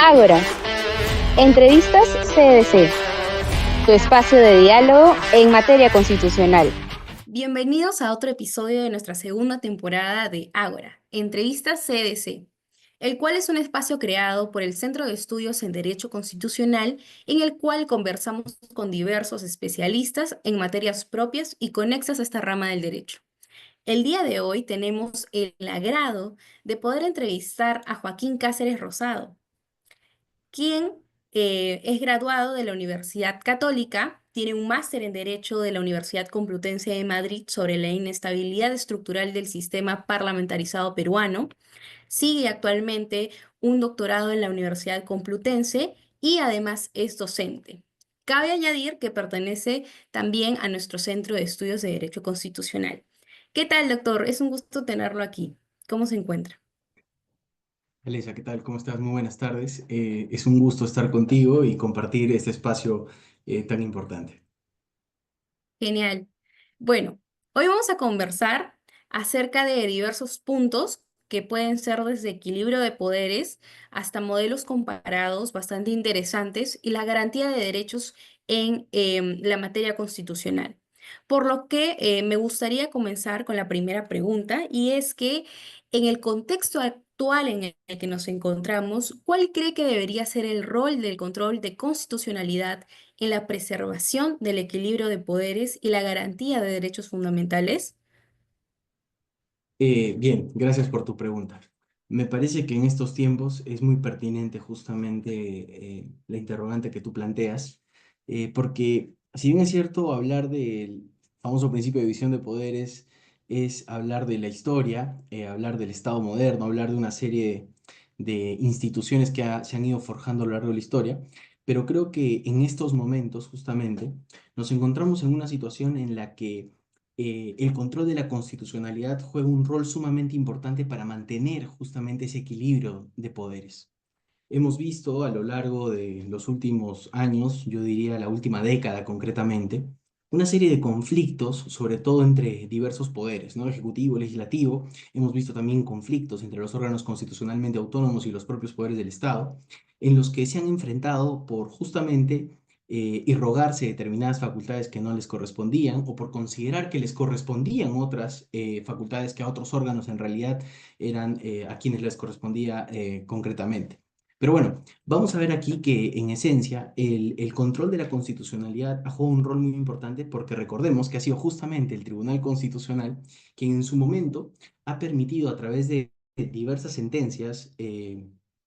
Ágora, entrevistas CDC, tu espacio de diálogo en materia constitucional. Bienvenidos a otro episodio de nuestra segunda temporada de Ágora, Entrevistas CDC, el cual es un espacio creado por el Centro de Estudios en Derecho Constitucional, en el cual conversamos con diversos especialistas en materias propias y conexas a esta rama del derecho. El día de hoy tenemos el agrado de poder entrevistar a Joaquín Cáceres Rosado, quien es graduado de la Universidad Católica, tiene un máster en Derecho de la Universidad Complutense de Madrid sobre la inestabilidad estructural del sistema parlamentarizado peruano, sigue actualmente un doctorado en la Universidad Complutense y además es docente. Cabe añadir que pertenece también a nuestro Centro de Estudios de Derecho Constitucional. ¿Qué tal, doctor? Es un gusto tenerlo aquí. ¿Cómo se encuentra? Elisa, ¿qué tal? ¿Cómo estás? Muy buenas tardes. Es un gusto estar contigo y compartir este espacio tan importante. Genial. Bueno, hoy vamos a conversar acerca de diversos puntos que pueden ser desde equilibrio de poderes hasta modelos comparados bastante interesantes y la garantía de derechos en la materia constitucional. Por lo que me gustaría comenzar con la primera pregunta y es que en el contexto actual en el que nos encontramos, ¿cuál cree que debería ser el rol del control de constitucionalidad en la preservación del equilibrio de poderes y la garantía de derechos fundamentales? Bien, gracias por tu pregunta. Me parece que en estos tiempos es muy pertinente justamente la interrogante que tú planteas, porque si bien es cierto hablar del famoso principio de división de poderes es hablar de la historia, hablar del Estado moderno, hablar de una serie de instituciones que se han ido forjando a lo largo de la historia, pero creo que en estos momentos justamente nos encontramos en una situación en la que el control de la constitucionalidad juega un rol sumamente importante para mantener justamente ese equilibrio de poderes. Hemos visto a lo largo de los últimos años, yo diría la última década concretamente, una serie de conflictos, sobre todo entre diversos poderes, ¿no? Ejecutivo, legislativo. Hemos visto también conflictos entre los órganos constitucionalmente autónomos y los propios poderes del Estado, en los que se han enfrentado por justamente irrogarse determinadas facultades que no les correspondían o por considerar que les correspondían otras facultades que a otros órganos en realidad eran a quienes les correspondía concretamente. Pero bueno, vamos a ver aquí que en esencia el control de la constitucionalidad ha jugado un rol muy importante porque recordemos que ha sido justamente el Tribunal Constitucional quien en su momento ha permitido a través de diversas sentencias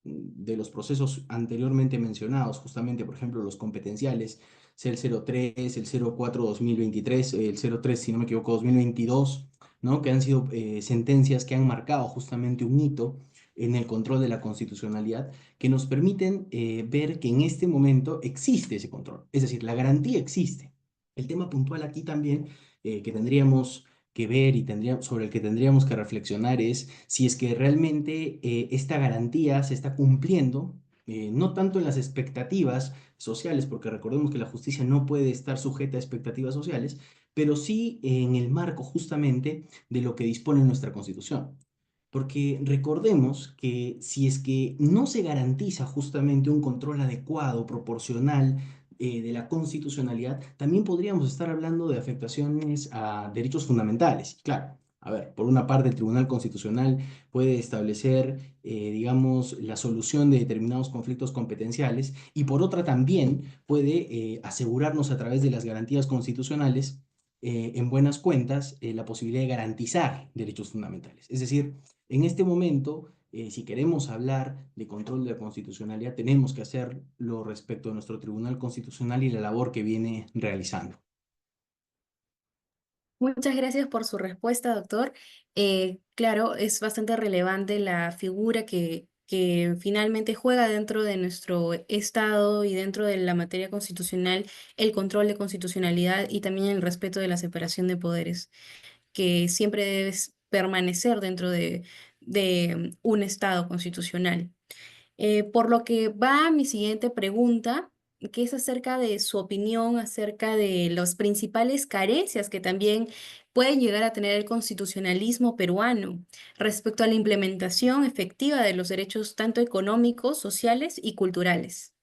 de los procesos anteriormente mencionados, justamente por ejemplo los competenciales, sea el 03, el 04-2023, el 03, si no me equivoco, 2022, ¿no? Que han sido sentencias que han marcado justamente un hito en el control de la constitucionalidad que nos permiten ver que en este momento existe ese control, es decir, la garantía existe. El tema puntual aquí también que tendríamos que ver y sobre el que tendríamos que reflexionar es si es que realmente esta garantía se está cumpliendo, no tanto en las expectativas sociales, porque recordemos que la justicia no puede estar sujeta a expectativas sociales, pero sí en el marco justamente de lo que dispone nuestra Constitución. Porque recordemos que si es que no se garantiza justamente un control adecuado, proporcional de la constitucionalidad, también podríamos estar hablando de afectaciones a derechos fundamentales. Claro, a ver, por una parte el Tribunal Constitucional puede establecer, digamos, la solución de determinados conflictos competenciales y por otra también puede asegurarnos a través de las garantías constitucionales en buenas cuentas la posibilidad de garantizar derechos fundamentales. Es decir, en este momento, si queremos hablar de control de la constitucionalidad, tenemos que hacerlo respecto a nuestro Tribunal Constitucional y la labor que viene realizando. Muchas gracias por su respuesta, doctor. Claro, es bastante relevante la figura que finalmente juega dentro de nuestro Estado y dentro de la materia constitucional el control de constitucionalidad y también el respeto de la separación de poderes, que siempre debe permanecer dentro de un Estado constitucional. Por lo que va a mi siguiente pregunta, que es acerca de su opinión, acerca de las principales carencias que también puede llegar a tener el constitucionalismo peruano respecto a la implementación efectiva de los derechos tanto económicos, sociales y culturales.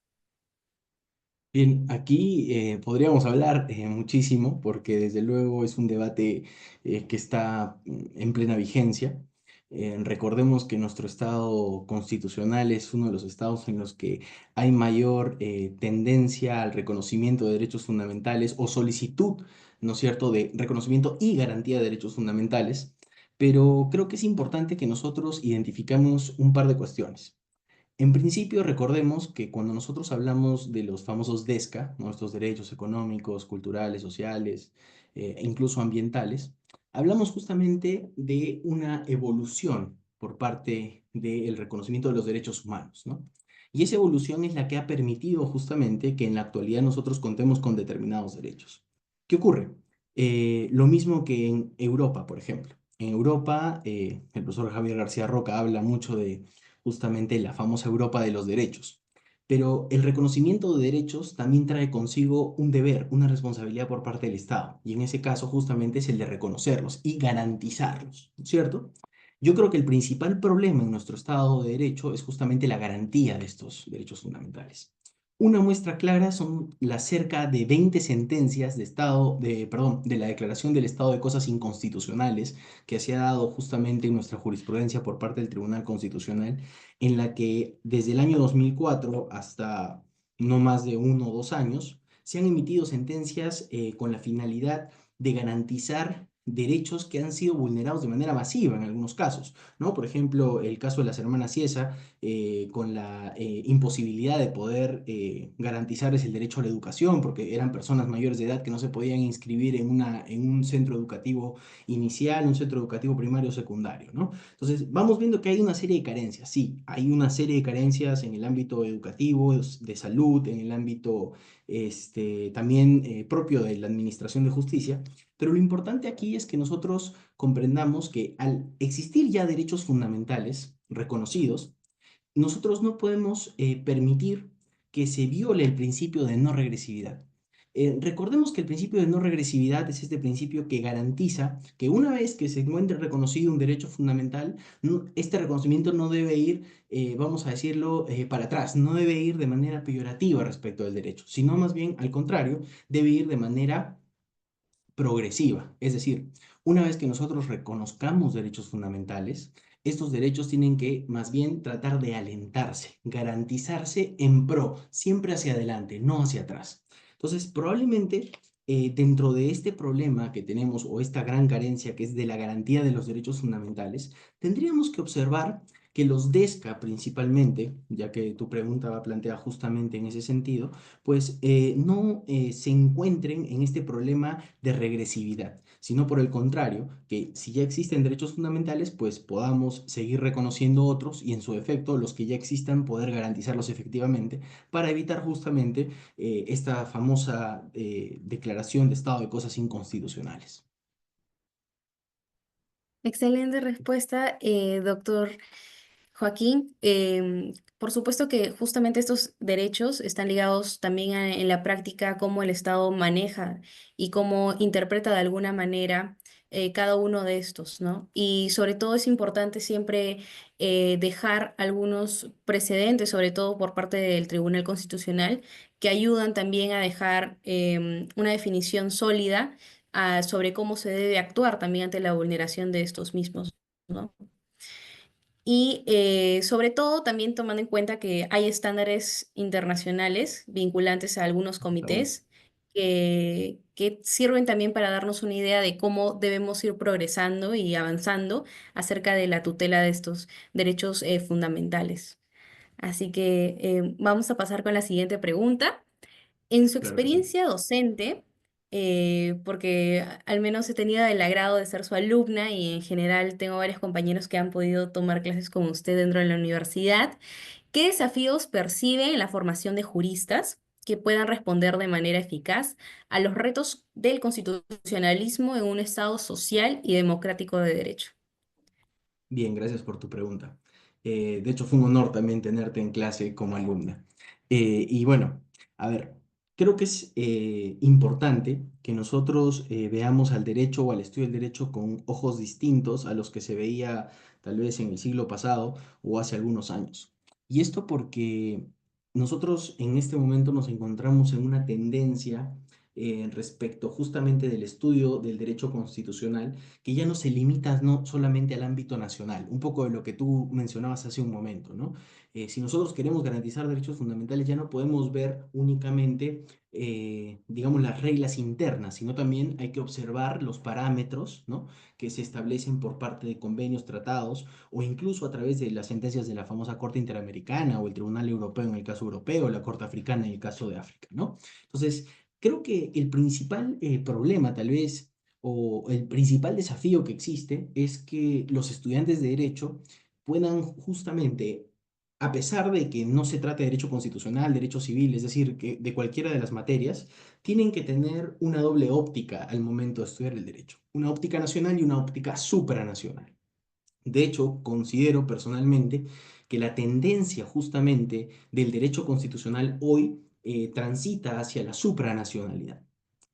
Bien, aquí podríamos hablar muchísimo porque desde luego es un debate que está en plena vigencia. Recordemos que nuestro estado constitucional es uno de los estados en los que hay mayor tendencia al reconocimiento de derechos fundamentales o solicitud, ¿no es cierto?, de reconocimiento y garantía de derechos fundamentales. Pero creo que es importante que nosotros identificamos un par de cuestiones. En principio, recordemos que cuando nosotros hablamos de los famosos DESCA, nuestros derechos económicos, culturales, sociales e incluso ambientales, hablamos justamente de una evolución por parte del reconocimiento de los derechos humanos, ¿no? Y esa evolución es la que ha permitido justamente que en la actualidad nosotros contemos con determinados derechos. ¿Qué ocurre? Lo mismo que en Europa, por ejemplo. En Europa, el profesor Javier García Roca habla mucho de justamente la famosa Europa de los derechos. Pero el reconocimiento de derechos también trae consigo un deber, una responsabilidad por parte del Estado, y en ese caso justamente es el de reconocerlos y garantizarlos, ¿cierto? Yo creo que el principal problema en nuestro Estado de Derecho es justamente la garantía de estos derechos fundamentales. Una muestra clara son las cerca de 20 sentencias de la Declaración del Estado de Cosas Inconstitucionales que se ha dado justamente en nuestra jurisprudencia por parte del Tribunal Constitucional, en la que desde el año 2004 hasta no más de 1 o 2 años se han emitido sentencias con la finalidad de garantizar derechos que han sido vulnerados de manera masiva en algunos casos, ¿no? Por ejemplo, el caso de las hermanas Ciesa, con la imposibilidad de poder garantizarles el derecho a la educación, porque eran personas mayores de edad que no se podían inscribir en un centro educativo inicial, un centro educativo primario o secundario, ¿no? Entonces, vamos viendo que hay una serie de carencias, sí, hay una serie de carencias en el ámbito educativo, de salud, en el ámbito también propio de la administración de justicia, pero lo importante aquí es que nosotros comprendamos que al existir ya derechos fundamentales reconocidos, nosotros no podemos permitir que se viole el principio de no regresividad. Recordemos que el principio de no regresividad es este principio que garantiza que una vez que se encuentre reconocido un derecho fundamental, este reconocimiento no debe ir, vamos a decirlo, para atrás, no debe ir de manera peyorativa respecto del derecho, sino más bien al contrario, debe ir de manera progresiva. Es decir, una vez que nosotros reconozcamos derechos fundamentales, estos derechos tienen que más bien tratar de alentarse, garantizarse en pro, siempre hacia adelante, no hacia atrás. Entonces, probablemente dentro de este problema que tenemos o esta gran carencia que es de la garantía de los derechos fundamentales, tendríamos que observar que los DESCA principalmente, ya que tu pregunta va planteada justamente en ese sentido, pues no se encuentren en este problema de regresividad, sino por el contrario, que si ya existen derechos fundamentales, pues podamos seguir reconociendo otros y en su efecto los que ya existan poder garantizarlos efectivamente para evitar justamente esta famosa declaración de estado de cosas inconstitucionales. Excelente respuesta, doctor Joaquín. Por supuesto que justamente estos derechos están ligados también en la práctica cómo el Estado maneja y cómo interpreta de alguna manera cada uno de estos, ¿no? Y sobre todo es importante siempre dejar algunos precedentes, sobre todo por parte del Tribunal Constitucional, que ayudan también a dejar una definición sólida sobre cómo se debe actuar también ante la vulneración de estos mismos, ¿no? Y sobre todo también tomando en cuenta que hay estándares internacionales vinculantes a algunos Raúl, comités que sirven también para darnos una idea de cómo debemos ir progresando y avanzando acerca de la tutela de estos derechos fundamentales. Así que vamos a pasar con la siguiente pregunta. En su claro que sí. experiencia docente, porque al menos he tenido el agrado de ser su alumna y en general tengo varios compañeros que han podido tomar clases con usted dentro de la universidad, ¿qué desafíos percibe en la formación de juristas que puedan responder de manera eficaz a los retos del constitucionalismo en un Estado social y democrático de derecho? Bien, gracias por tu pregunta. De hecho, fue un honor también tenerte en clase como alumna. Y bueno, A ver, creo que es importante que nosotros veamos al derecho o al estudio del derecho con ojos distintos a los que se veía tal vez en el siglo pasado o hace algunos años. Y esto porque nosotros en este momento nos encontramos en una tendencia respecto justamente del estudio del derecho constitucional que ya no se limita no solamente al ámbito nacional, un poco de lo que tú mencionabas hace un momento, ¿no? Si nosotros queremos garantizar derechos fundamentales, ya no podemos ver únicamente, digamos, las reglas internas, sino también hay que observar los parámetros, ¿no? Que se establecen por parte de convenios, tratados, o incluso a través de las sentencias de la famosa Corte Interamericana o el Tribunal Europeo en el caso europeo, o la Corte Africana en el caso de África, ¿no? Entonces, creo que el principal problema, tal vez, o el principal desafío que existe es que los estudiantes de derecho puedan justamente, a pesar de que no se trate de derecho constitucional, derecho civil, es decir, que de cualquiera de las materias, tienen que tener una doble óptica al momento de estudiar el derecho, una óptica nacional y una óptica supranacional. De hecho, considero personalmente que la tendencia justamente del derecho constitucional hoy transita hacia la supranacionalidad.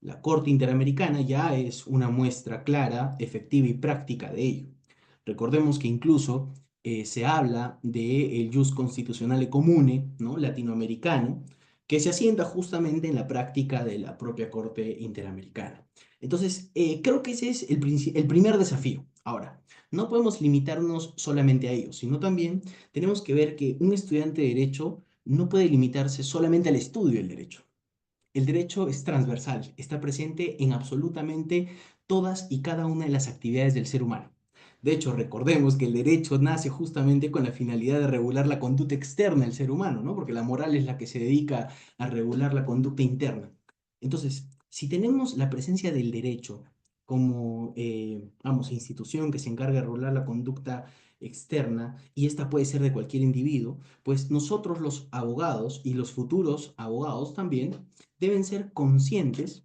La Corte Interamericana ya es una muestra clara, efectiva y práctica de ello. Recordemos que incluso se habla del jus constitutionale comune, ¿no? Latinoamericano, que se asienta justamente en la práctica de la propia Corte Interamericana. Entonces, creo que ese es el primer desafío. Ahora, no podemos limitarnos solamente a ello, sino también tenemos que ver que un estudiante de derecho no puede limitarse solamente al estudio del derecho. El derecho es transversal, está presente en absolutamente todas y cada una de las actividades del ser humano. De hecho, recordemos que el derecho nace justamente con la finalidad de regular la conducta externa del ser humano, ¿no? Porque la moral es la que se dedica a regular la conducta interna. Entonces, si tenemos la presencia del derecho como, vamos, institución que se encarga de regular la conducta externa, y esta puede ser de cualquier individuo, pues nosotros los abogados y los futuros abogados también deben ser conscientes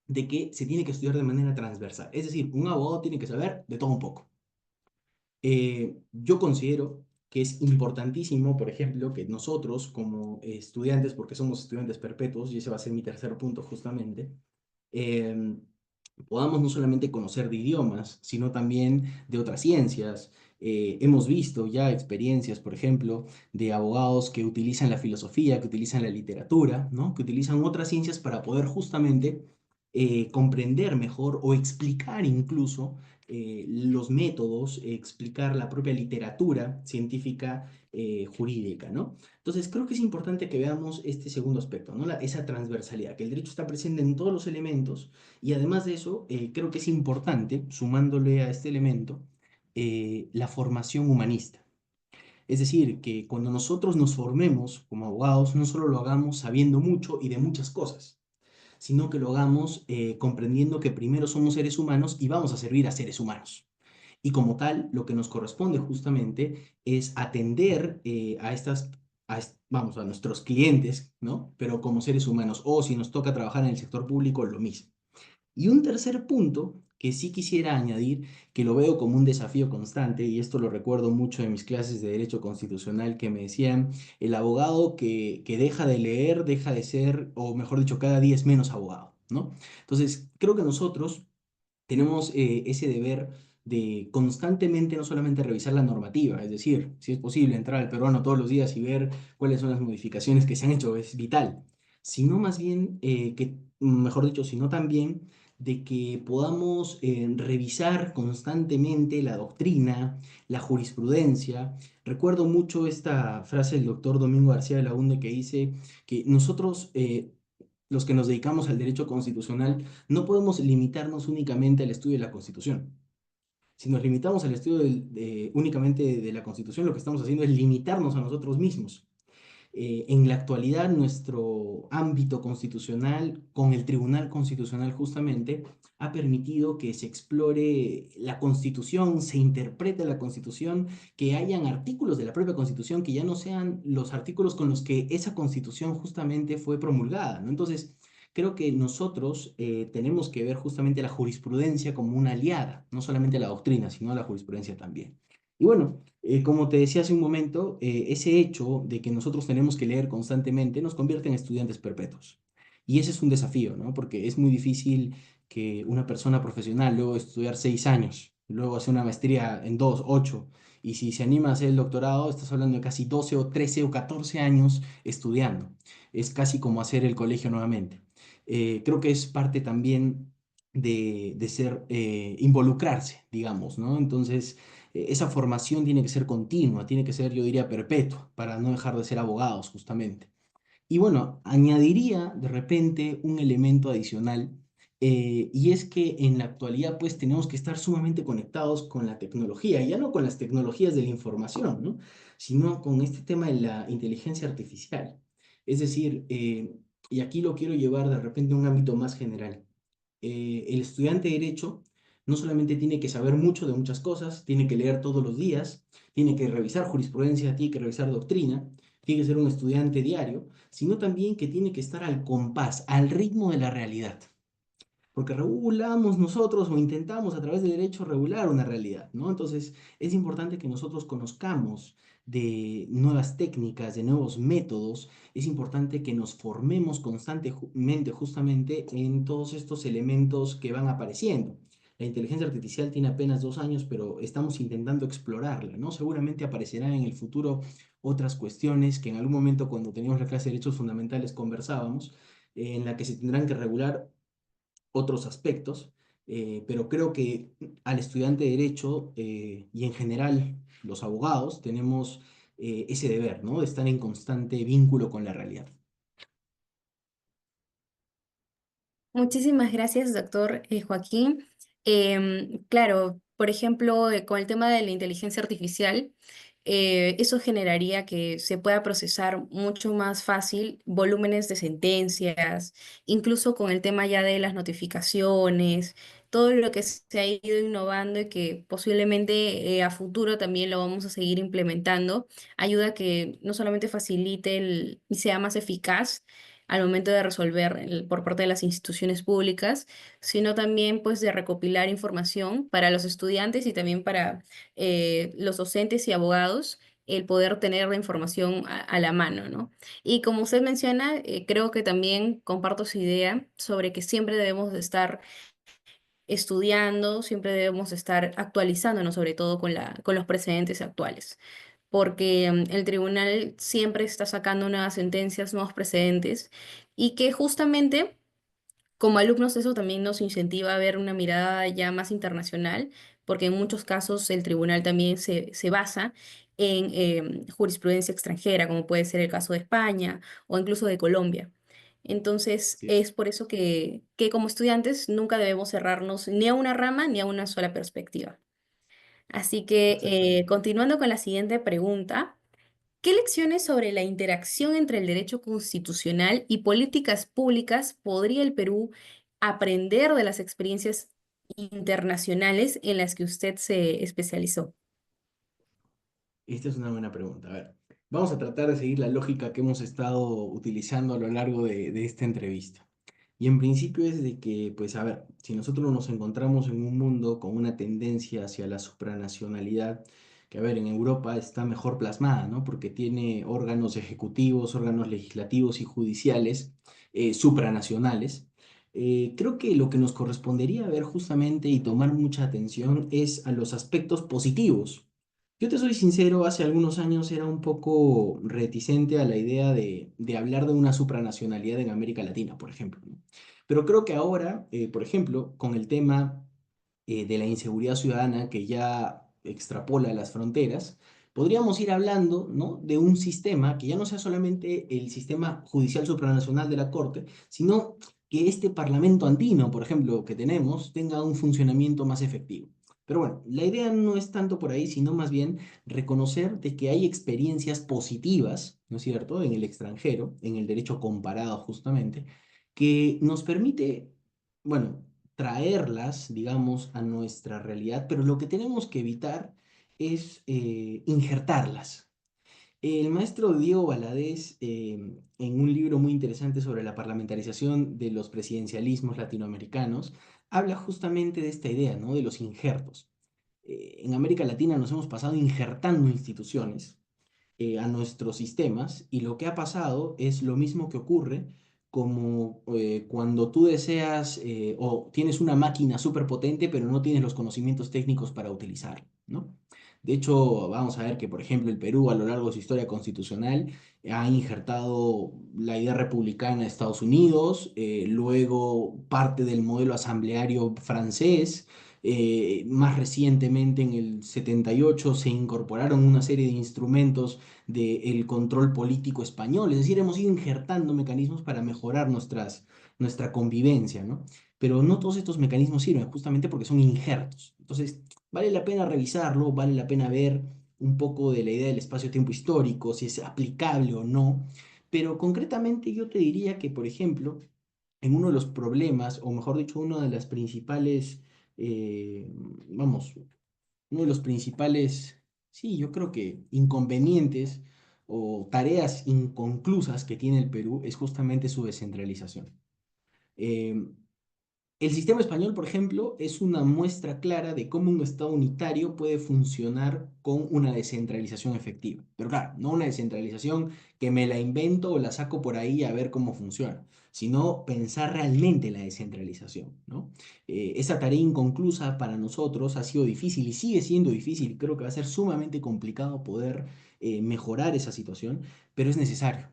de que se tiene que estudiar de manera transversal. Es decir, un abogado tiene que saber de todo un poco. Yo considero que es importantísimo, por ejemplo, que nosotros como estudiantes, porque somos estudiantes perpetuos, y ese va a ser mi tercer punto justamente, eh, podamos no solamente conocer de idiomas, sino también de otras ciencias. Hemos visto ya experiencias, por ejemplo, de abogados que utilizan la filosofía, que utilizan la literatura, ¿no? Que utilizan otras ciencias para poder justamente comprender mejor o explicar incluso los métodos, explicar la propia literatura científica jurídica, ¿no? Entonces, creo que es importante que veamos este segundo aspecto, ¿no? Esa transversalidad, que el derecho está presente en todos los elementos y además de eso, creo que es importante, sumándole a este elemento, la formación humanista. Es decir, que cuando nosotros nos formemos como abogados, no solo lo hagamos sabiendo mucho y de muchas cosas, sino que lo hagamos comprendiendo que primero somos seres humanos y vamos a servir a seres humanos. Y como tal, lo que nos corresponde justamente es atender vamos, a nuestros clientes, ¿no? Pero como seres humanos, o si nos toca trabajar en el sector público, lo mismo. Y un tercer punto que sí quisiera añadir, que lo veo como un desafío constante, y esto lo recuerdo mucho en mis clases de Derecho Constitucional, que me decían, el abogado que deja de leer, deja de ser, o mejor dicho, cada día es menos abogado, ¿no? Entonces, creo que nosotros tenemos ese deber de constantemente no solamente revisar la normativa, es decir, si es posible entrar al peruano todos los días y ver cuáles son las modificaciones que se han hecho, es vital, sino más bien mejor dicho, sino también de que podamos revisar constantemente la doctrina, la jurisprudencia. Recuerdo mucho esta frase del doctor Domingo García de la Unde que dice que nosotros, los que nos dedicamos al derecho constitucional, no podemos limitarnos únicamente al estudio de la Constitución. Si nos limitamos al estudio únicamente de la Constitución, lo que estamos haciendo es limitarnos a nosotros mismos. En la actualidad, nuestro ámbito constitucional, con el Tribunal Constitucional justamente, ha permitido que se explore la Constitución, se interprete la Constitución, que hayan artículos de la propia Constitución que ya no sean los artículos con los que esa Constitución justamente fue promulgada, ¿no? Entonces, creo que nosotros tenemos que ver justamente la jurisprudencia como una aliada, no solamente la doctrina, sino la jurisprudencia también. Y bueno, como te decía hace un momento, ese hecho de que nosotros tenemos que leer constantemente nos convierte en estudiantes perpetuos. Y ese es un desafío, ¿no? Porque es muy difícil que una persona profesional, luego de estudiar 6 años, luego hacer una maestría en 2, 8, y si se anima a hacer el doctorado, estás hablando de casi 12 o 13 o 14 años estudiando. Es casi como hacer el colegio nuevamente. Creo que es parte también de ser, involucrarse, digamos, ¿no? Entonces, esa formación tiene que ser continua, tiene que ser, yo diría, perpetua, para no dejar de ser abogados, justamente. Y bueno, añadiría de repente un elemento adicional, y es que en la actualidad pues tenemos que estar sumamente conectados con la tecnología, ya no con las tecnologías de la información, ¿no? Sino con este tema de la inteligencia artificial. Es decir, y aquí lo quiero llevar de repente a un ámbito más general. El estudiante de derecho no solamente tiene que saber mucho de muchas cosas, tiene que leer todos los días, tiene que revisar jurisprudencia, tiene que revisar doctrina, tiene que ser un estudiante diario, sino también que tiene que estar al compás, al ritmo de la realidad. Porque regulamos nosotros o intentamos a través del derecho regular una realidad, ¿no? Entonces es importante que nosotros conozcamos de nuevas técnicas, de nuevos métodos. Es importante que nos formemos constantemente justamente en todos estos elementos que van apareciendo. La inteligencia artificial tiene apenas 2 años, pero estamos intentando explorarla, ¿no? Seguramente aparecerán en el futuro otras cuestiones que en algún momento cuando teníamos la clase de derechos fundamentales conversábamos, en la que se tendrán que regular otros aspectos, pero creo que al estudiante de derecho, y en general los abogados tenemos, ese deber, ¿no? De estar en constante vínculo con la realidad. Muchísimas gracias, doctor Joaquín. Claro, por ejemplo, con el tema de la inteligencia artificial, eso generaría que se pueda procesar mucho más fácil volúmenes de sentencias, incluso con el tema ya de las notificaciones, todo lo que se ha ido innovando y que posiblemente a futuro también lo vamos a seguir implementando, ayuda a que no solamente facilite y sea más eficaz al momento de resolver por parte de las instituciones públicas, sino también pues de recopilar información para los estudiantes y también para los docentes y abogados, el poder tener la información a la mano, ¿no? Y como usted menciona, creo que también comparto su idea sobre que siempre debemos de estar estudiando, siempre debemos estar actualizándonos, sobre todo con los precedentes actuales, porque el tribunal siempre está sacando nuevas sentencias, nuevos precedentes, y que justamente como alumnos eso también nos incentiva a ver una mirada ya más internacional, porque en muchos casos el tribunal también se basa en jurisprudencia extranjera, como puede ser el caso de España o incluso de Colombia. Entonces, Así es es. por eso que como estudiantes nunca debemos cerrarnos ni a una rama ni a una sola perspectiva. Así que, Exactamente. continuando con la siguiente pregunta, ¿qué lecciones sobre la interacción entre el derecho constitucional y políticas públicas podría el Perú aprender de las experiencias internacionales en las que usted se especializó? Esta es una buena pregunta. A ver, vamos a tratar de seguir la lógica que hemos estado utilizando a lo largo de esta entrevista. Y en principio es de que, pues a ver, si nosotros nos encontramos en un mundo con una tendencia hacia la supranacionalidad, que a ver, en Europa está mejor plasmada, ¿no? Porque tiene órganos ejecutivos, órganos legislativos y judiciales, supranacionales. Creo que lo que nos correspondería ver justamente y tomar mucha atención es a los aspectos positivos. Yo te soy sincero, hace algunos años era un poco reticente a la idea de hablar de una supranacionalidad en América Latina, por ejemplo, ¿no? Pero creo que ahora, por ejemplo, con el tema, de la inseguridad ciudadana que ya extrapola las fronteras, podríamos ir hablando, ¿no? De un sistema que ya no sea solamente el sistema judicial supranacional de la Corte, sino que este Parlamento andino, por ejemplo, que tenemos, tenga un funcionamiento más efectivo. Pero bueno, la idea no es tanto por ahí, sino más bien reconocer de que hay experiencias positivas, ¿no es cierto?, en el extranjero, en el derecho comparado justamente, que nos permite, bueno, traerlas, digamos, a nuestra realidad, pero lo que tenemos que evitar es, injertarlas. El maestro Diego Valadez, en un libro muy interesante sobre la parlamentarización de los presidencialismos latinoamericanos, habla justamente de esta idea, ¿no? De los injertos. en América Latina nos hemos pasado injertando instituciones a nuestros sistemas y lo que ha pasado es lo mismo que ocurre como cuando tú deseas o tienes una máquina súper potente pero no tienes los conocimientos técnicos para utilizarla, ¿no? De hecho, vamos a ver que, por ejemplo, el Perú a lo largo de su historia constitucional ha injertado la idea republicana de Estados Unidos, luego parte del modelo asambleario francés, más recientemente en el 78 se incorporaron una serie de instrumentos del control político español, es decir, hemos ido injertando mecanismos para mejorar nuestra convivencia, ¿no? Pero no todos estos mecanismos sirven justamente porque son injertos. Entonces, vale la pena revisarlo, vale la pena ver un poco de la idea del espacio-tiempo histórico, si es aplicable o no, pero concretamente yo te diría que, por ejemplo, en uno de los problemas, o mejor dicho, una de las principales, eh, vamos, uno de los principales, sí, yo creo que inconvenientes o tareas inconclusas que tiene el Perú es justamente su descentralización. Eh, el sistema español, por ejemplo, es una muestra clara de cómo un Estado unitario puede funcionar con una descentralización efectiva. Pero claro, no una descentralización que me la invento o la saco por ahí a ver cómo funciona, sino pensar realmente la descentralización, ¿no? Esa tarea inconclusa para nosotros ha sido difícil y sigue siendo difícil. Creo que va a ser sumamente complicado poder mejorar esa situación, pero es necesario.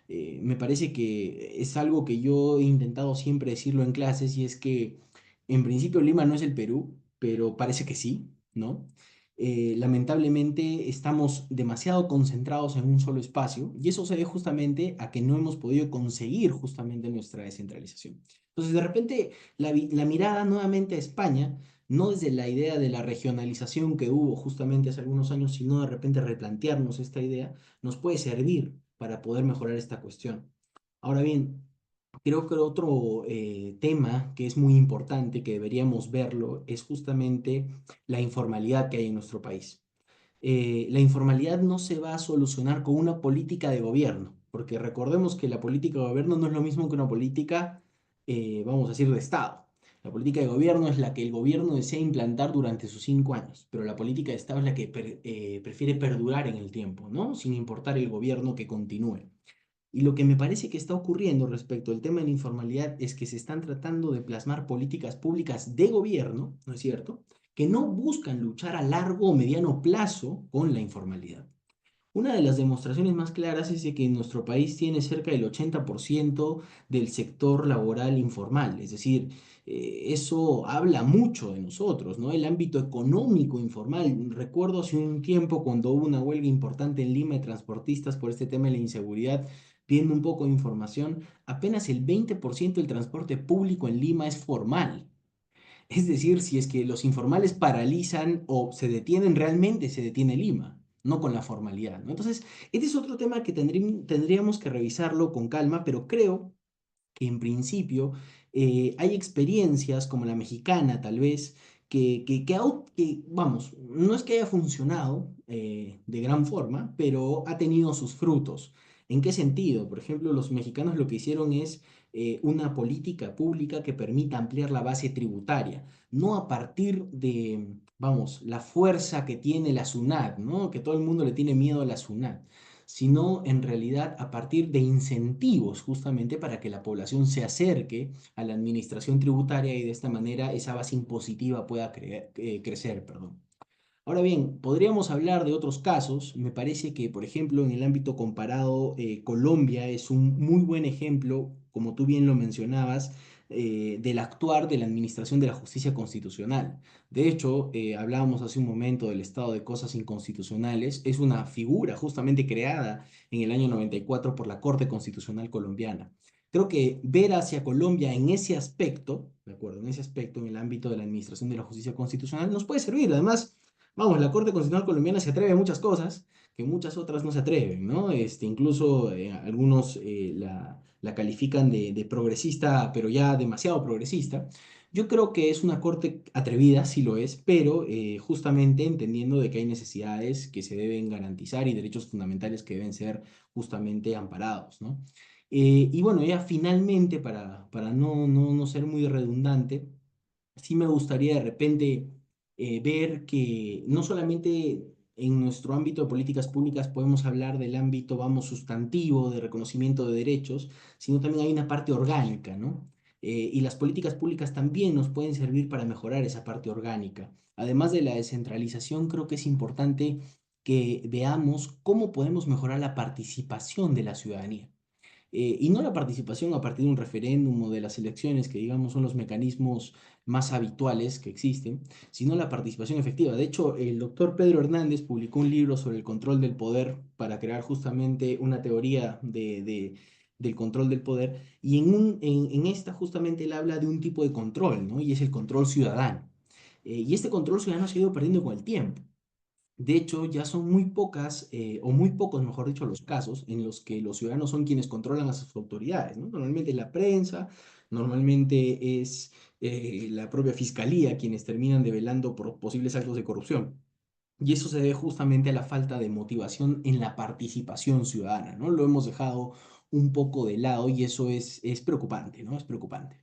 Me parece que es algo que yo he intentado siempre decirlo en clases y es que en principio Lima no es el Perú, pero parece que sí, ¿no? Lamentablemente estamos demasiado concentrados en un solo espacio y eso se debe justamente a que no hemos podido conseguir justamente nuestra descentralización. Entonces, de repente, la mirada nuevamente a España, no desde la idea de la regionalización que hubo justamente hace algunos años, sino de repente replantearnos esta idea, nos puede servir para poder mejorar esta cuestión. Ahora bien, creo que otro tema que es muy importante, que deberíamos verlo, es justamente la informalidad que hay en nuestro país. La informalidad no se va a solucionar con una política de gobierno, porque recordemos que la política de gobierno no es lo mismo que una política, vamos a decir, de Estado. La política de gobierno es la que el gobierno desea implantar durante sus 5 años, pero la política de Estado es la que prefiere perdurar en el tiempo, ¿no? Sin importar el gobierno que continúe. Y lo que me parece que está ocurriendo respecto al tema de la informalidad es que se están tratando de plasmar políticas públicas de gobierno, ¿no es cierto?, que no buscan luchar a largo o mediano plazo con la informalidad. Una de las demostraciones más claras es de que nuestro país tiene cerca del 80% del sector laboral informal, es decir, eso habla mucho de nosotros, ¿no? El ámbito económico informal. Recuerdo hace un tiempo cuando hubo una huelga importante en Lima de transportistas por este tema de la inseguridad, viendo un poco de información, apenas el 20% del transporte público en Lima es formal. Es decir, si es que los informales paralizan o se detienen, realmente se detiene Lima, no con la formalidad, ¿no? Entonces, este es otro tema que tendríamos que revisarlo con calma, pero creo que en principio hay experiencias como la mexicana, tal vez, vamos, no es que haya funcionado de gran forma, pero ha tenido sus frutos. ¿En qué sentido? Por ejemplo, los mexicanos lo que hicieron es una política pública que permita ampliar la base tributaria, no a partir de, vamos, la fuerza que tiene la SUNAT, ¿no? Que todo el mundo le tiene miedo a la SUNAT, sino en realidad a partir de incentivos justamente para que la población se acerque a la administración tributaria y de esta manera esa base impositiva pueda crecer, perdón. Ahora bien, podríamos hablar de otros casos. Me parece que, por ejemplo, en el ámbito comparado, Colombia es un muy buen ejemplo, como tú bien lo mencionabas, del actuar de la Administración de la Justicia Constitucional. De hecho, hablábamos hace un momento del estado de cosas inconstitucionales. Es una figura justamente creada en el año 94 por la Corte Constitucional colombiana. Creo que ver hacia Colombia en ese aspecto, ¿de acuerdo? En ese aspecto, en el ámbito de la Administración de la Justicia Constitucional, nos puede servir. Además, vamos, la Corte Constitucional colombiana se atreve a muchas cosas que muchas otras no se atreven, ¿no? Incluso algunos la califican de progresista, pero ya demasiado progresista. Yo creo que es una corte atrevida, sí lo es, pero justamente entendiendo de que hay necesidades que se deben garantizar y derechos fundamentales que deben ser justamente amparados, ¿no? Y bueno, ya finalmente, para no ser muy redundante, sí me gustaría de repente ver que no solamente en nuestro ámbito de políticas públicas podemos hablar del ámbito, vamos, sustantivo, de reconocimiento de derechos, sino también hay una parte orgánica, ¿no? Y las políticas públicas también nos pueden servir para mejorar esa parte orgánica. Además de la descentralización, creo que es importante que veamos cómo podemos mejorar la participación de la ciudadanía. Y no la participación a partir de un referéndum o de las elecciones, que digamos son los mecanismos más habituales que existen, sino la participación efectiva. De hecho, el doctor Pedro Hernández publicó un libro sobre el control del poder para crear justamente una teoría del control del poder, y en esta justamente él habla de un tipo de control, ¿no? Y es el control ciudadano. Y este control ciudadano se ha ido perdiendo con el tiempo. De hecho, ya son muy pocas, o muy pocos, mejor dicho, los casos en los que los ciudadanos son quienes controlan a sus autoridades, ¿no? Normalmente es la prensa, normalmente es la propia fiscalía quienes terminan develando por posibles actos de corrupción. Y eso se debe justamente a la falta de motivación en la participación ciudadana, ¿no? Lo hemos dejado un poco de lado y eso es preocupante, ¿no? Es preocupante.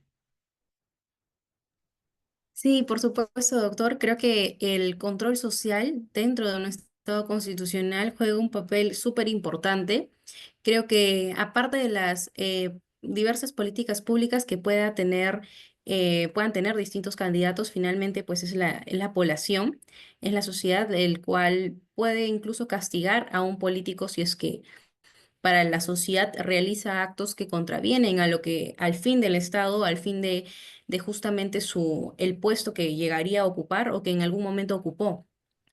Sí, por supuesto, doctor. Creo que el control social dentro de un Estado constitucional juega un papel súper importante. Creo que aparte de las diversas políticas públicas que puedan tener distintos candidatos, finalmente pues es la población, es la sociedad, el cual puede incluso castigar a un político si es que para la sociedad realiza actos que contravienen a lo que al fin del Estado, al fin de justamente el puesto que llegaría a ocupar o que en algún momento ocupó.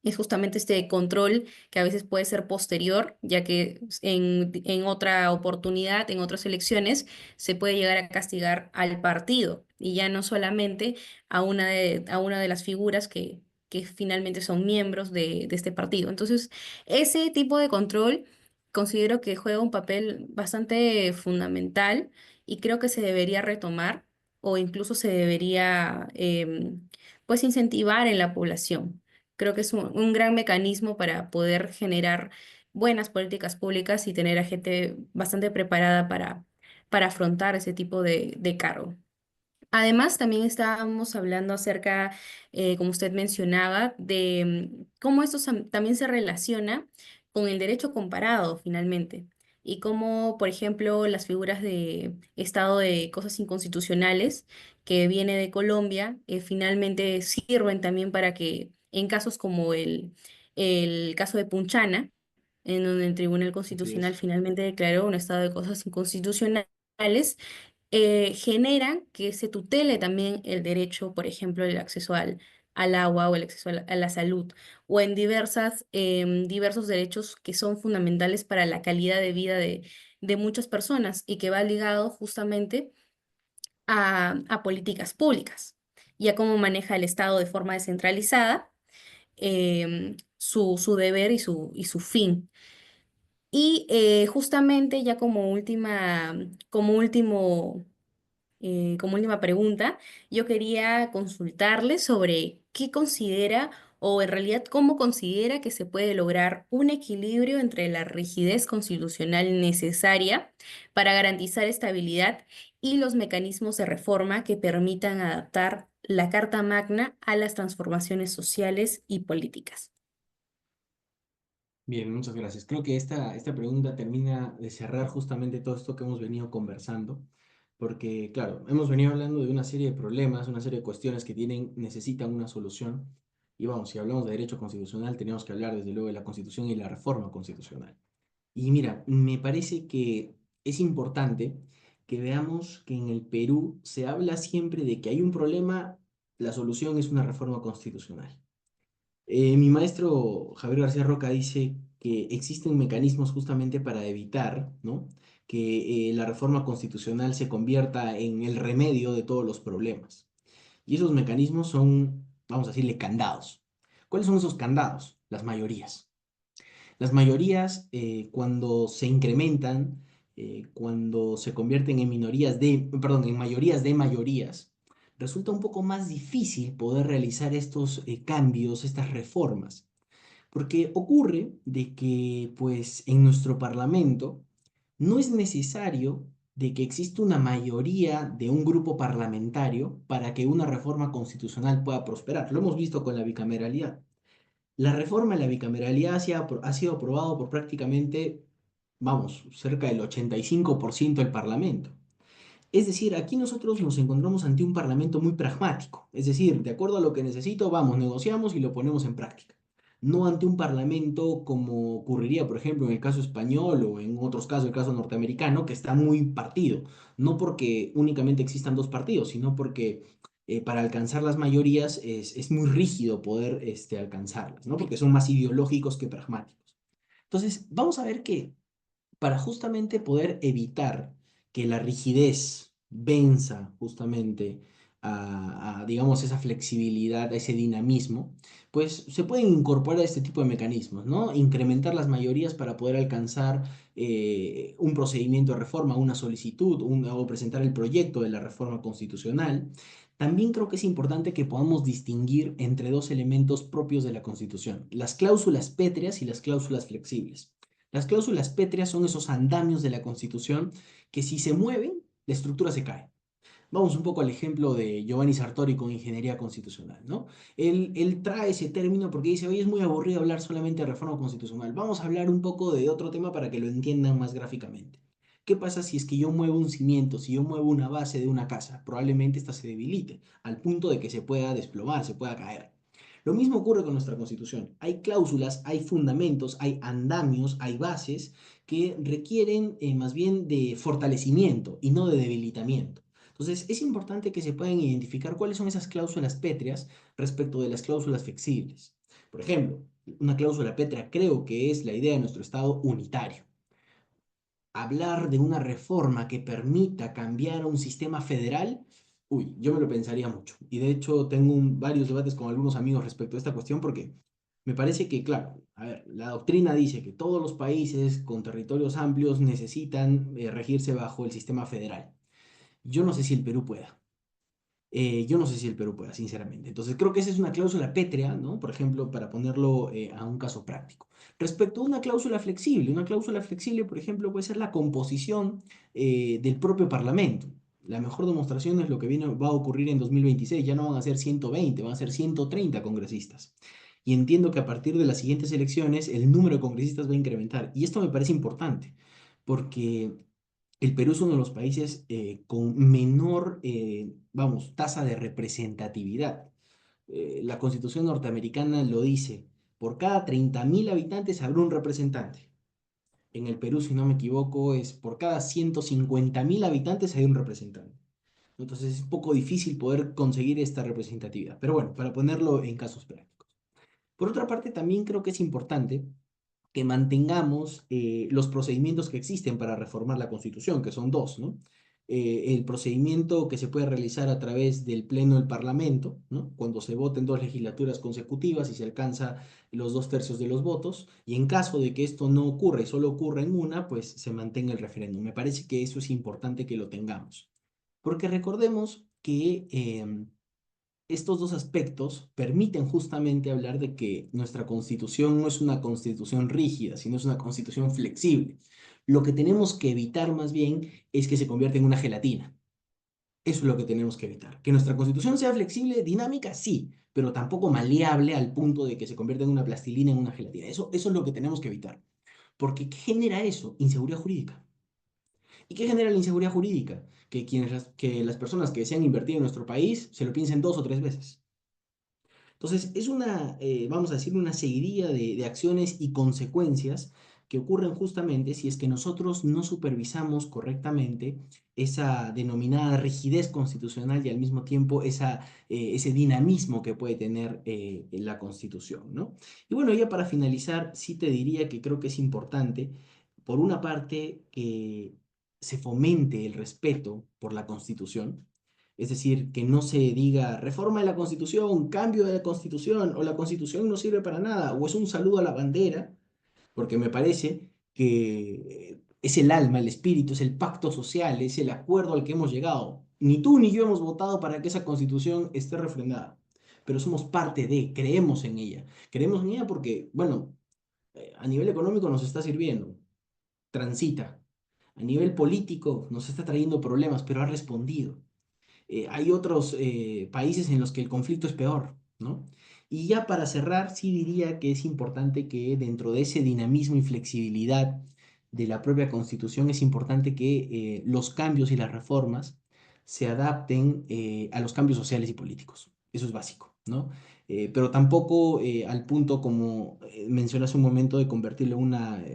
Es justamente este control que a veces puede ser posterior, ya que en otra oportunidad, en otras elecciones, se puede llegar a castigar al partido y ya no solamente a una de las figuras que finalmente son miembros de este partido. Entonces, ese tipo de control considero que juega un papel bastante fundamental y creo que se debería retomar o incluso se debería pues incentivar en la población. Creo que es un gran mecanismo para poder generar buenas políticas públicas y tener a gente bastante preparada para afrontar ese tipo de cargo. Además, también estábamos hablando acerca, como usted mencionaba, de cómo esto también se relaciona con el derecho comparado finalmente y cómo, por ejemplo, las figuras de estado de cosas inconstitucionales que viene de Colombia finalmente sirven también para que en casos como el caso de Punchana, en donde el Tribunal Así Constitucional es. finalmente declaró un estado de cosas inconstitucionales, generan que se tutele también el derecho, por ejemplo, el acceso al agua o el acceso a la salud, o en diversos derechos que son fundamentales para la calidad de vida de muchas personas y que va ligado justamente a políticas públicas y a cómo maneja el Estado de forma descentralizada su deber y su fin. Y justamente ya como última pregunta, yo quería consultarle sobre qué considera o en realidad cómo considera que se puede lograr un equilibrio entre la rigidez constitucional necesaria para garantizar estabilidad y los mecanismos de reforma que permitan adaptar la Carta Magna a las transformaciones sociales y políticas. Bien, muchas gracias. Creo que esta pregunta termina de cerrar justamente todo esto que hemos venido conversando, porque, claro, hemos venido hablando de una serie de problemas, una serie de cuestiones que necesitan una solución. Y vamos, si hablamos de derecho constitucional, tenemos que hablar desde luego de la Constitución y la reforma constitucional. Y mira, me parece que es importante que veamos que en el Perú se habla siempre de que hay un problema, la solución es una reforma constitucional. Mi maestro Javier García Roca dice que existen mecanismos justamente para evitar, ¿no? que la reforma constitucional se convierta en el remedio de todos los problemas. Y esos mecanismos son, vamos a decirle, candados. ¿Cuáles son esos candados? Las mayorías. Las mayorías, cuando se incrementan, cuando se convierten en perdón, en mayorías de mayorías, resulta un poco más difícil poder realizar estos cambios, estas reformas, porque ocurre de que, pues, en nuestro parlamento no es necesario de que existe una mayoría de un grupo parlamentario para que una reforma constitucional pueda prosperar. Lo hemos visto con la bicameralidad. La reforma de la bicameralidad ha sido aprobado por prácticamente, vamos, cerca del 85% del Parlamento. Es decir, aquí nosotros nos encontramos ante un parlamento muy pragmático. Es decir, de acuerdo a lo que necesito, vamos, negociamos y lo ponemos en práctica. No ante un parlamento como ocurriría, por ejemplo, en el caso español o en otros casos, el caso norteamericano, que está muy partido. No porque únicamente existan dos partidos, sino porque para alcanzar las mayorías es muy rígido poder alcanzarlas, ¿no? Porque son más ideológicos que pragmáticos. Entonces, vamos a ver que para justamente poder evitar que la rigidez venza justamente digamos, esa flexibilidad, a ese dinamismo, pues se pueden incorporar este tipo de mecanismos, ¿no? Incrementar las mayorías para poder alcanzar un procedimiento de reforma, una solicitud, o presentar el proyecto de la reforma constitucional. También creo que es importante que podamos distinguir entre dos elementos propios de la Constitución, las cláusulas pétreas y las cláusulas flexibles. Las cláusulas pétreas son esos andamios de la Constitución que si se mueven, la estructura se cae. Vamos un poco al ejemplo de Giovanni Sartori con ingeniería constitucional, ¿no? Él trae ese término porque dice, oye, es muy aburrido hablar solamente de reforma constitucional. Vamos a hablar un poco de otro tema para que lo entiendan más gráficamente. ¿Qué pasa si es que yo muevo un cimiento, si yo muevo una base de una casa? Probablemente esta se debilite al punto de que se pueda desplomar, se pueda caer. Lo mismo ocurre con nuestra Constitución. Hay cláusulas, hay fundamentos, hay andamios, hay bases que requieren más bien de fortalecimiento y no de debilitamiento. Entonces, es importante que se puedan identificar cuáles son esas cláusulas pétreas respecto de las cláusulas flexibles. Por ejemplo, una cláusula pétrea creo que es la idea de nuestro Estado unitario. Hablar de una reforma que permita cambiar a un sistema federal, uy, yo me lo pensaría mucho. Y de hecho tengo varios debates con algunos amigos respecto a esta cuestión porque me parece que, claro, a ver, la doctrina dice que todos los países con territorios amplios necesitan regirse bajo el sistema federal. Yo no sé si el Perú pueda. Yo no sé si el Perú pueda, sinceramente. Entonces, creo que esa es una cláusula pétrea, ¿no? Por ejemplo, para ponerlo a un caso práctico. Respecto a una cláusula flexible, por ejemplo, puede ser la composición del propio Parlamento. La mejor demostración es lo que va a ocurrir en 2026. Ya no van a ser 120, van a ser 130 congresistas. Y entiendo que a partir de las siguientes elecciones el número de congresistas va a incrementar. Y esto me parece importante, porque el Perú es uno de los países con menor, vamos, tasa de representatividad. La Constitución norteamericana lo dice, por cada 30.000 habitantes habrá un representante. En el Perú, si no me equivoco, es por cada 150.000 habitantes hay un representante. Entonces es un poco difícil poder conseguir esta representatividad. Pero bueno, para ponerlo en casos prácticos. Por otra parte, también creo que es importante que mantengamos los procedimientos que existen para reformar la Constitución, que son dos, ¿no? El procedimiento que se puede realizar a través del Pleno del Parlamento, ¿no? Cuando se voten dos legislaturas consecutivas y se alcanza los 2/3 de los votos, y en caso de que esto no ocurra y solo ocurra en una, pues se mantenga el referéndum. Me parece que eso es importante que lo tengamos, porque recordemos que estos dos aspectos permiten justamente hablar de que nuestra constitución no es una constitución rígida, sino es una constitución flexible. Lo que tenemos que evitar más bien es que se convierta en una gelatina. Eso es lo que tenemos que evitar. Que nuestra constitución sea flexible, dinámica, sí, pero tampoco maleable al punto de que se convierta en una plastilina, en una gelatina. Eso es lo que tenemos que evitar. Porque ¿qué genera eso? Inseguridad jurídica. ¿Y qué genera la inseguridad jurídica? Que las personas que desean invertir en nuestro país se lo piensen 2 o 3 veces. Entonces, es vamos a decir, una seguidilla de acciones y consecuencias que ocurren justamente si es que nosotros no supervisamos correctamente esa denominada rigidez constitucional y al mismo tiempo ese dinamismo que puede tener la Constitución, ¿no? Y bueno, ya para finalizar, sí te diría que creo que es importante, por una parte, que se fomente el respeto por la Constitución, es decir, que no se diga reforma de la Constitución, cambio de la Constitución, o la Constitución no sirve para nada, o es un saludo a la bandera, porque me parece que es el alma, el espíritu, es el pacto social, es el acuerdo al que hemos llegado. Ni tú ni yo hemos votado para que esa Constitución esté refrendada, pero somos parte de, creemos en ella porque, bueno, a nivel económico nos está sirviendo, transita. A nivel político nos está trayendo problemas, pero ha respondido. Hay otros países en los que el conflicto es peor, ¿no? Y ya para cerrar, sí diría que es importante que dentro de ese dinamismo y flexibilidad de la propia Constitución, es importante que los cambios y las reformas se adapten a los cambios sociales y políticos. Eso es básico, ¿no? Pero tampoco al punto, como mencioné hace un momento, de convertirlo en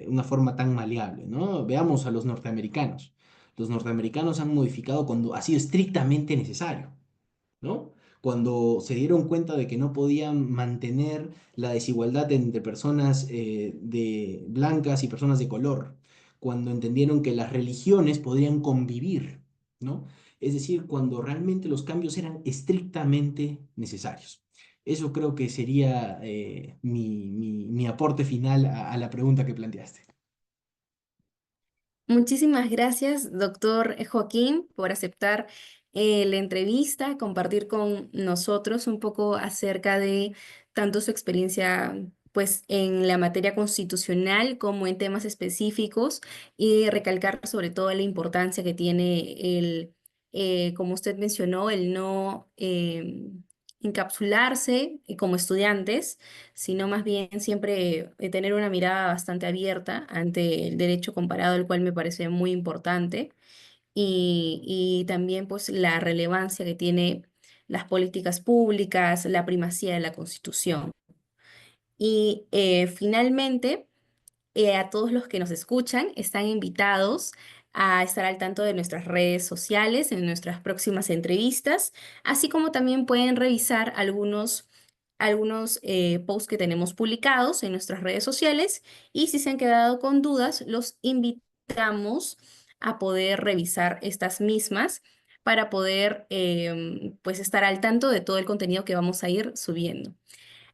una forma tan maleable, ¿no? Veamos a los norteamericanos. Los norteamericanos han modificado cuando ha sido estrictamente necesario, ¿no? Cuando se dieron cuenta de que no podían mantener la desigualdad entre personas de blancas y personas de color, cuando entendieron que las religiones podrían convivir, ¿no? Es decir, cuando realmente los cambios eran estrictamente necesarios. Eso creo que sería mi aporte final a la pregunta que planteaste. Muchísimas gracias, doctor Joaquín, por aceptar la entrevista, compartir con nosotros un poco acerca de tanto su experiencia, pues, en la materia constitucional como en temas específicos y recalcar sobre todo la importancia que tiene como usted mencionó, el no encapsularse como estudiantes, sino más bien siempre tener una mirada bastante abierta ante el derecho comparado, el cual me parece muy importante, y también pues la relevancia que tiene las políticas públicas, la primacía de la Constitución. Y finalmente, a todos los que nos escuchan, están invitados a estar al tanto de nuestras redes sociales en nuestras próximas entrevistas, así como también pueden revisar algunos posts que tenemos publicados en nuestras redes sociales, y si se han quedado con dudas, los invitamos a poder revisar estas mismas para poder pues estar al tanto de todo el contenido que vamos a ir subiendo.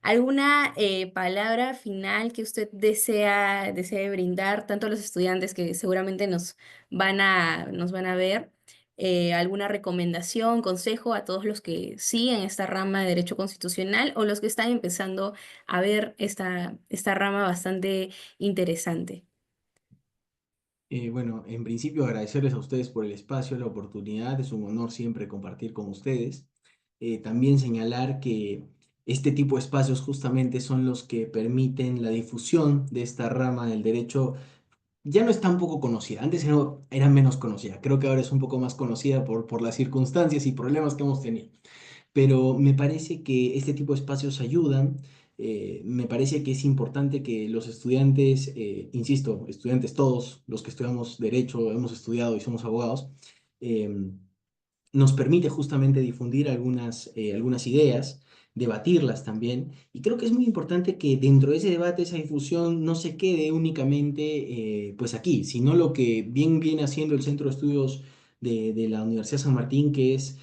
¿Alguna palabra final que usted desee brindar, tanto a los estudiantes que seguramente nos van a ver? ¿Alguna recomendación, consejo a todos los que siguen esta rama de Derecho Constitucional o los que están empezando a ver esta rama bastante interesante? Bueno, en principio agradecerles a ustedes por el espacio, la oportunidad, es un honor siempre compartir con ustedes. También señalar que este tipo de espacios justamente son los que permiten la difusión de esta rama del derecho. Ya no es tan poco conocida, antes era menos conocida, creo que ahora es un poco más conocida por las circunstancias y problemas que hemos tenido, pero me parece que este tipo de espacios ayudan. Me parece que es importante que los estudiantes, insisto, estudiantes todos, los que estudiamos derecho, hemos estudiado y somos abogados, em, nos permite justamente difundir algunas ideas, debatirlas también, y creo que es muy importante que dentro de ese debate, esa difusión, no se quede únicamente pues aquí, sino lo que bien viene haciendo el Centro de Estudios de la Universidad San Martín, que es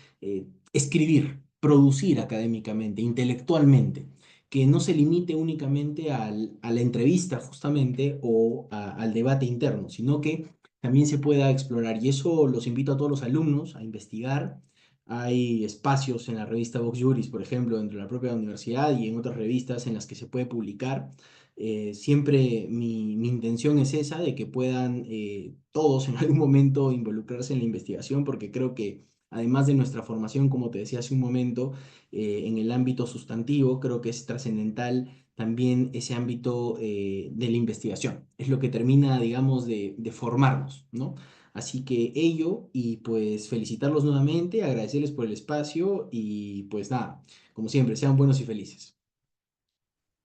escribir, producir académicamente, intelectualmente, que no se limite únicamente a la entrevista justamente o al debate interno, sino que también se pueda explorar. Y eso los invito a todos los alumnos a investigar. Hay espacios en la revista Vox Juris, por ejemplo, dentro de la propia universidad y en otras revistas en las que se puede publicar. Siempre mi intención es esa, de que puedan todos en algún momento involucrarse en la investigación, porque creo que además de nuestra formación, como te decía hace un momento, en el ámbito sustantivo, creo que es trascendental también ese ámbito de la investigación. Es lo que termina, digamos, de formarnos, ¿no? Así que ello, y pues felicitarlos nuevamente, agradecerles por el espacio y pues nada, como siempre, sean buenos y felices.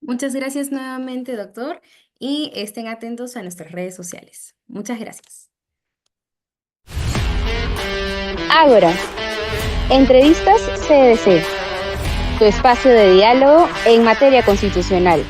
Muchas gracias nuevamente, doctor, y estén atentos a nuestras redes sociales. Muchas gracias. Ágora. Entrevistas CDC. Tu espacio de diálogo en materia constitucional.